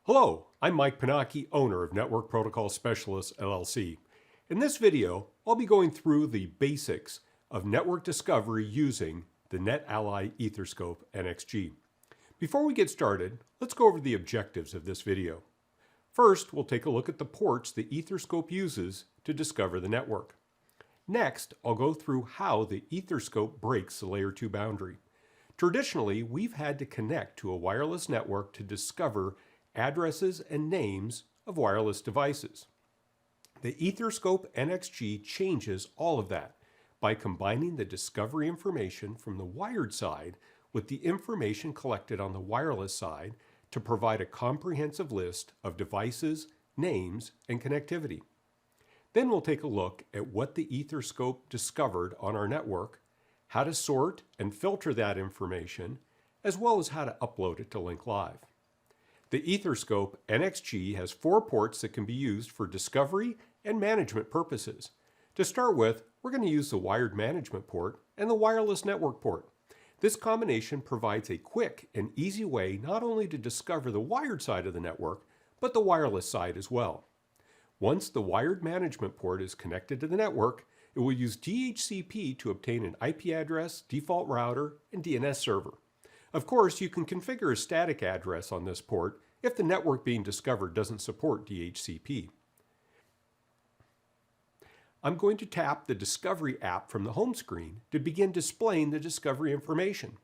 Hello, I'm Mike Panacki, owner of Network Protocol Specialists, LLC. In this video, I'll be going through the basics of network discovery using the NetAlly EtherScope nXG. Before we get started, let's go over the objectives of this video. First, we'll take a look at the ports the EtherScope uses to discover the network. Next, I'll go through how the EtherScope breaks the Layer 2 boundary. Traditionally, we've had to connect to a wireless network to discover addresses and names of wireless devices. The EtherScope nXG changes all of that by combining the discovery information from the wired side with the information collected on the wireless side to provide a comprehensive list of devices, names, and connectivity. Then we'll take a look at what the EtherScope discovered on our network, how to sort and filter that information, as well as how to upload it to Link Live. The EtherScope nXG has 4 ports that can be used for discovery and management purposes. To start with, we're going to use the wired management port and the wireless network port. This combination provides a quick and easy way not only to discover the wired side of the network, but the wireless side as well. Once the wired management port is connected to the network, it will use DHCP to obtain an IP address, default router, and DNS server. Of course, you can configure a static address on this port if the network being discovered doesn't support DHCP. I'm going to tap the Discovery app from the home screen to begin displaying the discovery information.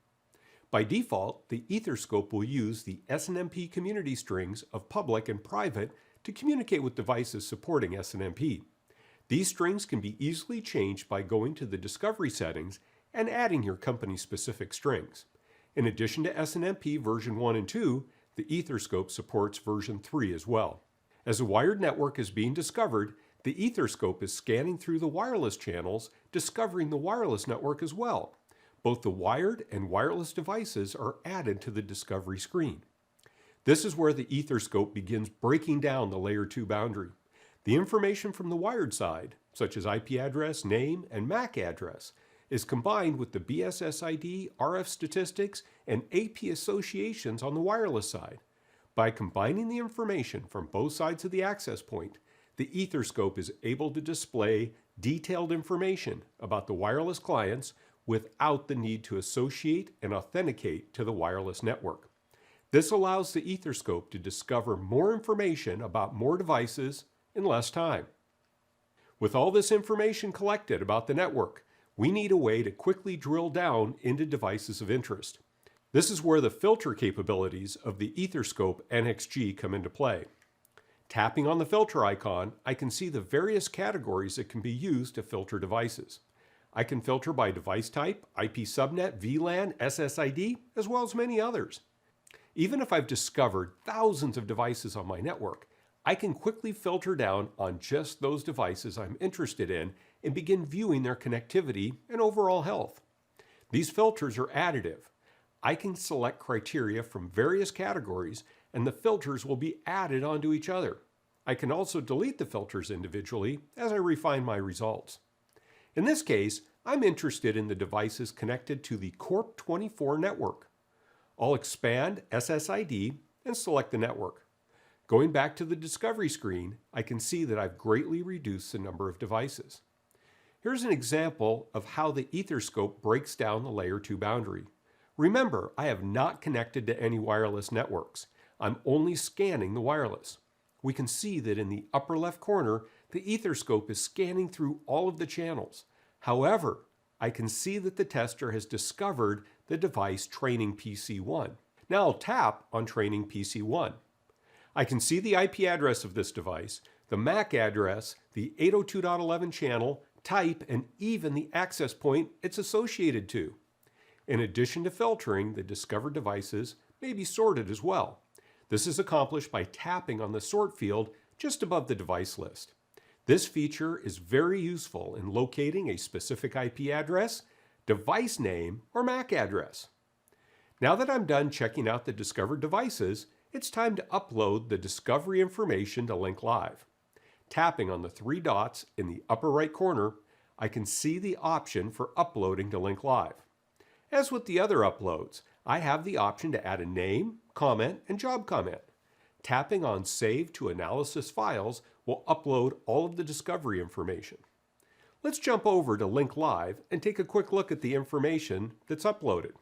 By default, the EtherScope will use the SNMP community strings of public and private to communicate with devices supporting SNMP. These strings can be easily changed by going to the Discovery settings and adding your company-specific strings. In addition to SNMP version 1 and 2, the EtherScope supports version 3 as well. As a wired network is being discovered, the EtherScope is scanning through the wireless channels, discovering the wireless network as well. Both the wired and wireless devices are added to the discovery screen. This is where the EtherScope begins breaking down the Layer 2 boundary. The information from the wired side, such as IP address, name, and MAC address, is combined with the BSSID, RF statistics, and AP associations on the wireless side. By combining the information from both sides of the access point, the EtherScope is able to display detailed information about the wireless clients without the need to associate and authenticate to the wireless network. This allows the EtherScope to discover more information about more devices in less time. With all this information collected about the network, we need a way to quickly drill down into devices of interest. This is where the filter capabilities of the EtherScope nXG come into play. Tapping on the filter icon, I can see the various categories that can be used to filter devices. I can filter by device type, IP subnet, VLAN, SSID, as well as many others. Even if I've discovered thousands of devices on my network, I can quickly filter down on just those devices I'm interested in and begin viewing their connectivity and overall health. These filters are additive. I can select criteria from various categories and the filters will be added onto each other. I can also delete the filters individually as I refine my results. In this case, I'm interested in the devices connected to the Corp24 network. I'll expand SSID and select the network. Going back to the discovery screen, I can see that I've greatly reduced the number of devices. Here's an example of how the EtherScope breaks down the Layer 2 boundary. Remember, I have not connected to any wireless networks. I'm only scanning the wireless. We can see that in the upper left corner, the EtherScope is scanning through all of the channels. However, I can see that the tester has discovered the device Training PC1. Now I'll tap on Training PC1. I can see the IP address of this device, the MAC address, the 802.11 channel, type, and even the access point it's associated to. In addition to filtering, the discovered devices may be sorted as well. This is accomplished by tapping on the sort field just above the device list. This feature is very useful in locating a specific IP address, device name, or MAC address. Now that I'm done checking out the discovered devices, it's time to upload the discovery information to Link Live. Tapping on the 3 dots in the upper right corner, I can see the option for uploading to Link Live. As with the other uploads, I have the option to add a name, comment, and job comment. Tapping on Save to Analysis Files will upload all of the discovery information. Let's jump over to Link Live and take a quick look at the information that's uploaded.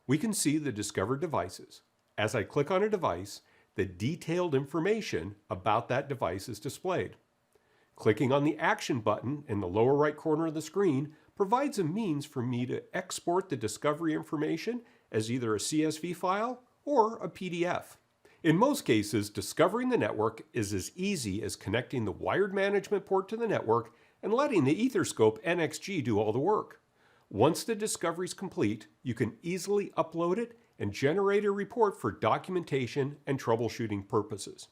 We can see the discovered devices. As I click on a device, the detailed information about that device is displayed. Clicking on the Action button in the lower right corner of the screen provides a means for me to export the discovery information as either a CSV file or a PDF. In most cases, discovering the network is as easy as connecting the wired management port to the network and letting the EtherScope nXG do all the work. Once the discovery is complete, you can easily upload it and generate a report for documentation and troubleshooting purposes.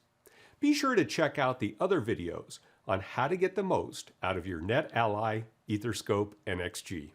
Be sure to check out the other videos on how to get the most out of your NetAlly EtherScope nXG.